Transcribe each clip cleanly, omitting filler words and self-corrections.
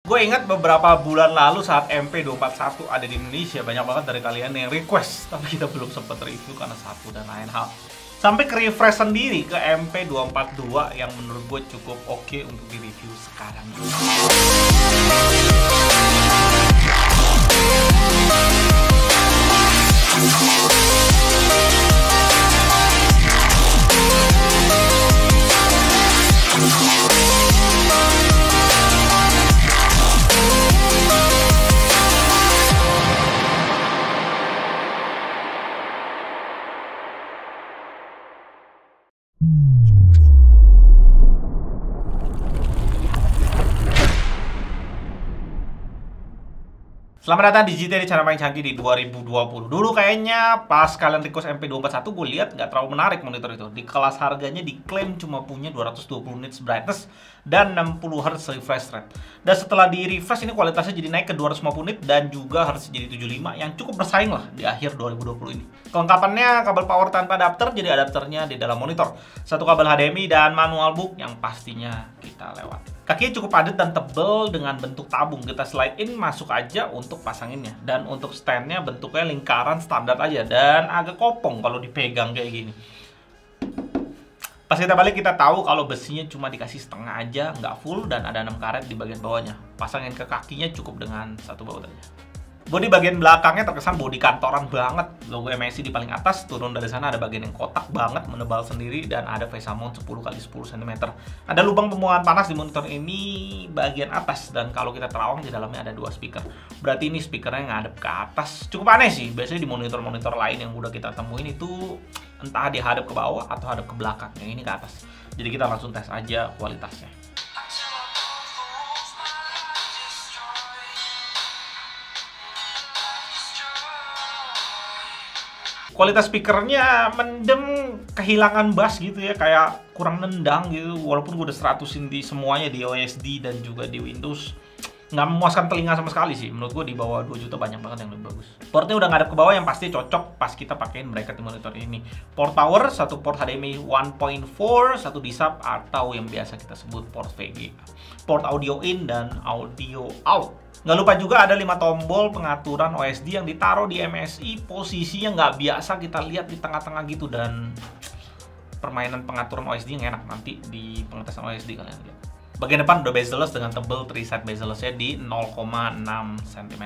Gue ingat beberapa bulan lalu saat MP241 ada di Indonesia, banyak banget dari kalian yang request, tapi kita belum sempat review karena satu dan lain hal. Sampai ke refresh sendiri ke MP242 yang menurut gue cukup oke untuk di review sekarang. Selamat datang di GT, di channel paling canggih di 2020. Dulu kayaknya pas kalian request MP241 gue lihat nggak terlalu menarik monitor itu. Di kelas harganya diklaim cuma punya 220 nits brightness dan 60 Hz refresh rate. Dan setelah di refresh ini kualitasnya jadi naik ke 250 nit dan juga Hz jadi 75 yang cukup bersaing lah di akhir 2020 ini. Kelengkapannya kabel power tanpa adapter, jadi adapternya di dalam monitor. Satu kabel HDMI dan manual book yang pastinya kita lewati. Kakinya cukup padat dan tebal dengan bentuk tabung. Kita slide in masuk aja untuk pasanginnya. Dan untuk standnya bentuknya lingkaran standar aja dan agak kopong kalau dipegang kayak gini. Pas kita balik kita tahu kalau besinya cuma dikasih setengah aja, nggak full, dan ada 6 karet di bagian bawahnya. Pasangin ke kakinya cukup dengan satu baut aja. Bodi bagian belakangnya terkesan bodi kantoran banget. Logo MSI di paling atas, turun dari sana ada bagian yang kotak banget, menebal sendiri, dan ada face mount 10x10 cm. Ada lubang pembuangan panas di monitor ini bagian atas, dan kalau kita terawang di dalamnya ada 2 speaker. Berarti ini speakernya ngadep ke atas. Cukup aneh sih, biasanya di monitor-monitor lain yang udah kita temuin itu entah dia hadap ke bawah atau hadap ke belakang. Yang ini ke atas. Jadi kita langsung tes aja kualitasnya. Kualitas speakernya mendem, kehilangan bass gitu ya, kayak kurang nendang gitu. Walaupun gue udah 100-in di semuanya, di OSD dan juga di Windows, nggak memuaskan telinga sama sekali sih. Menurut gue di bawah 2 juta banyak banget yang lebih bagus. Portnya udah ngadep ke bawah yang pasti cocok pas kita pakein bracket di monitor ini. Port power, satu port HDMI 1.4, satu di-sub atau yang biasa kita sebut port VGA. Port audio in dan audio out. Nggak lupa juga ada 5 tombol pengaturan OSD yang ditaruh di MSI, posisinya nggak biasa kita lihat di tengah-tengah gitu, dan permainan pengaturan OSD yang enak nanti di pengetesan OSD kalian lihat. Bagian depan udah bezel-less dengan tebel 3 side bezel-lessnya di 0,6 cm.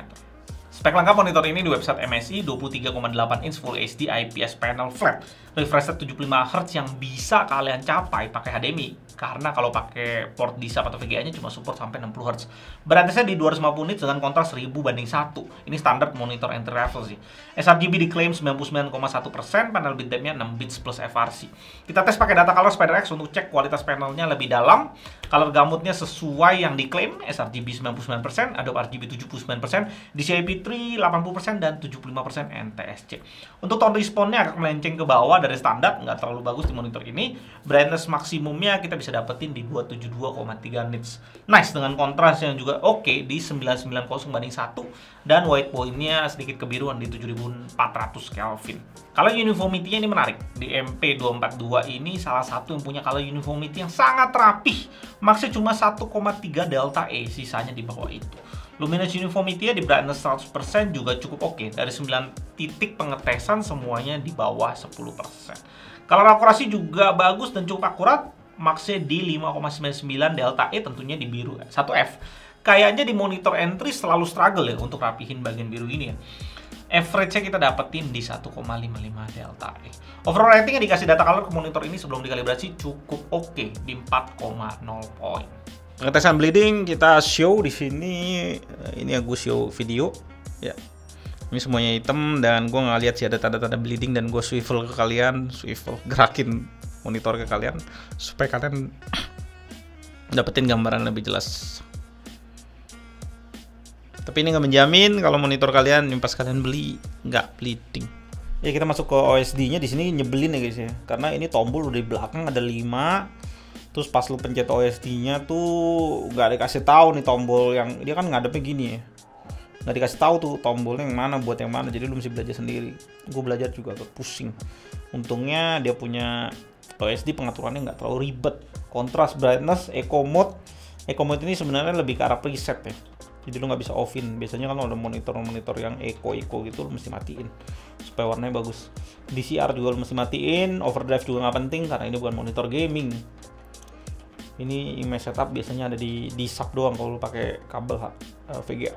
Spek lengkap monitor ini di website MSI, 23,8 inch Full HD IPS panel flat, refresh rate 75 Hz yang bisa kalian capai pakai HDMI, karena kalau pakai port di-sub atau VGA-nya cuma support sampai 60 Hz. Brightness-nya di 250 nits dengan kontras 1000:1. Ini standar monitor entry level sih. sRGB diklaim 99,1%, panel bitdepth-nya 6 bits plus FRC. Kita tes pakai data color SpiderX untuk cek kualitas panelnya lebih dalam. Color gamutnya sesuai yang diklaim, sRGB 99%, Adobe RGB 79%, DCI P3 80% dan 75% NTSC. Untuk tone response-nya agak melenceng ke bawah dari standar, nggak terlalu bagus di monitor ini. Brightness maksimumnya kita bisa dapetin di 272,3 nits. Nice dengan kontras yang juga oke di 990/1 dan white point-nya sedikit kebiruan di 7400 Kelvin. Kalau uniformity-nya ini menarik. Di MP242 ini salah satu yang punya color uniformity yang sangat rapih. Maksnya cuma 1,3 delta E, sisanya di bawah itu. Luminance uniformity-nya di brightness 100% juga cukup oke. Dari 9 titik pengetesan semuanya di bawah 10%. Color akurasi juga bagus dan cukup akurat. Maksnya di 5,99 delta E, tentunya di biru 1F. Kayaknya di monitor entry selalu struggle ya untuk rapihin bagian biru ini ya. Average-nya kita dapetin di 1,55 delta E. Overall ratingnya dikasih data color ke monitor ini sebelum dikalibrasi cukup oke di 4,0 poin. Pengetesan bleeding kita show di sini. Ini aku show video ya. Ini semuanya hitam dan gue nggak lihat sih ada tanda-tanda bleeding, dan gue swivel ke kalian, gerakin monitor ke kalian supaya kalian dapetin gambaran lebih jelas. Tapi ini nggak menjamin kalau monitor kalian yang pas kalian beli nggak bleeding. Ya kita masuk ke OSD-nya, di sini nyebelin ya guys ya, karena ini tombol udah di belakang ada 5. Terus pas lu pencet OSD-nya tuh nggak dikasih tahu nih tombol yang dia kan ngadepnya gini ya. Nggak dikasih tahu tuh tombolnya yang mana buat yang mana, jadi lu mesti belajar sendiri. Gue belajar juga agak pusing. Untungnya dia punya OSD pengaturannya nggak terlalu ribet. Kontras, brightness, eco mode. Eco mode ini sebenarnya lebih ke arah preset ya. Jadi lu nggak bisa off-in. Biasanya kalau ada monitor yang eco gitu lu mesti matiin supaya warnanya bagus. DCR juga lu mesti matiin, overdrive juga nggak penting karena ini bukan monitor gaming. Ini image setup biasanya ada di sub doang kalau lu pakai kabel VGA.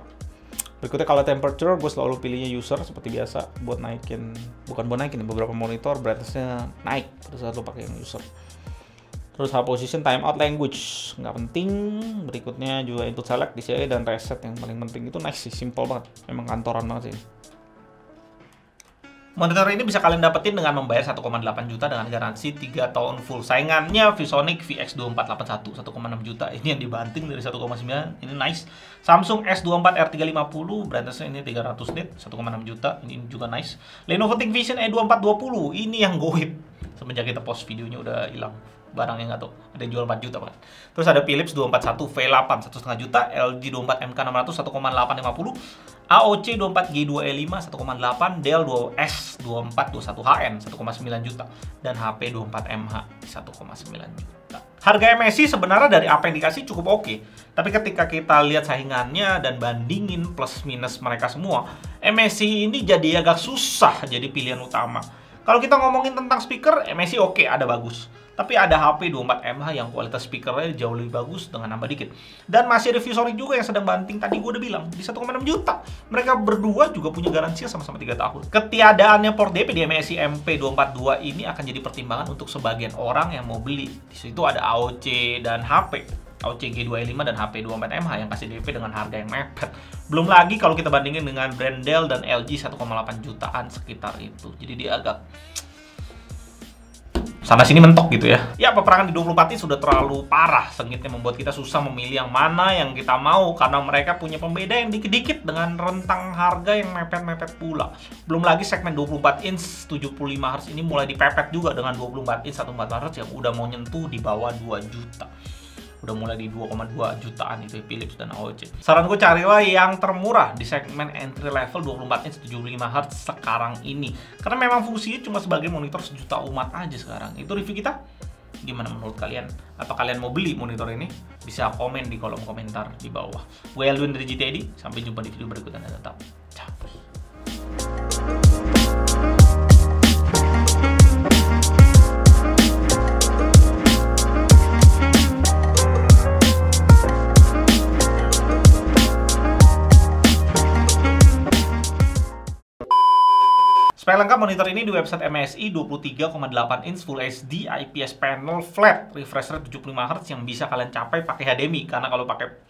Berikutnya kalau temperature, gue selalu pilihnya user seperti biasa buat naikin, bukan buat naikin, beberapa monitor brightness-nya naik pada saat lu pakai yang user. Terus hard position, timeout, language nggak penting. Berikutnya juga input select, DCI, dan reset yang paling penting. Itu nice sih, simple banget, memang kantoran banget sih. Monitor ini bisa kalian dapetin dengan membayar 1,8 juta dengan garansi 3 tahun full. Saingannya ViewSonic VX2481 1,6 juta. Ini yang dibanting dari 1,9. Ini nice. Samsung S24 R350 brightness ini 300 nit 1,6 juta. Ini juga nice. Lenovo ThinkVision E2420 ini yang goib. Semenjak kita post videonya udah hilang barangnya, nggak tahu. Ada yang jual 4 juta kan. Terus ada Philips 241 V8 1,5 juta, LG 24 MK600 1,850, AOC 24 G2E5 1,8, Dell 2S 2421HN 1,9 juta, dan HP 24 MH 1,9 juta. Harga MSI sebenarnya dari apa yang dikasih cukup oke. Tapi ketika kita lihat saingannya dan bandingin plus minus mereka semua, MSI ini jadi agak susah jadi pilihan utama. Kalau kita ngomongin tentang speaker, MSI oke, ada bagus. Tapi ada HP 24 MH yang kualitas speakernya jauh lebih bagus dengan nambah dikit. Dan masih ada ViewSonic juga yang sedang banting, tadi gue udah bilang, di 1,6 juta. Mereka berdua juga punya garansi sama-sama 3 tahun. Ketiadaannya port DP di MSI MP242 ini akan jadi pertimbangan untuk sebagian orang yang mau beli. Di situ ada AOC dan HP. AOC G2E5 dan HP 24 MH yang kasih DP dengan harga yang mepet. Belum lagi kalau kita bandingin dengan brand Dell dan LG 1,8 jutaan sekitar itu. Jadi dia agak sana sini mentok gitu ya. Ya, peperangan di 24 ini sudah terlalu parah, sengitnya membuat kita susah memilih yang mana yang kita mau karena mereka punya pembeda yang dikit-dikit dengan rentang harga yang mepet-mepet pula. Belum lagi segmen 24 inch 75 Hz ini mulai dipepet juga dengan 24 inch 144 Hz yang udah mau nyentuh di bawah 2 juta. Udah mulai di 2,2 jutaan itu Philips dan AOC. Saran gue carilah yang termurah di segmen entry level 24 inch 75 Hz sekarang ini. Karena memang fungsinya cuma sebagai monitor sejuta umat aja sekarang. Itu review kita. Gimana menurut kalian? Apa kalian mau beli monitor ini? Bisa komen di kolom komentar di bawah. Gue Elwin dari GTD. Sampai jumpa di video berikutnya dan tetap ciao. Supaya lengkap, monitor ini di website MSI 23,8 inch Full HD IPS panel flat refresh rate 75 Hz yang bisa kalian capai pakai HDMI. Karena kalau pakai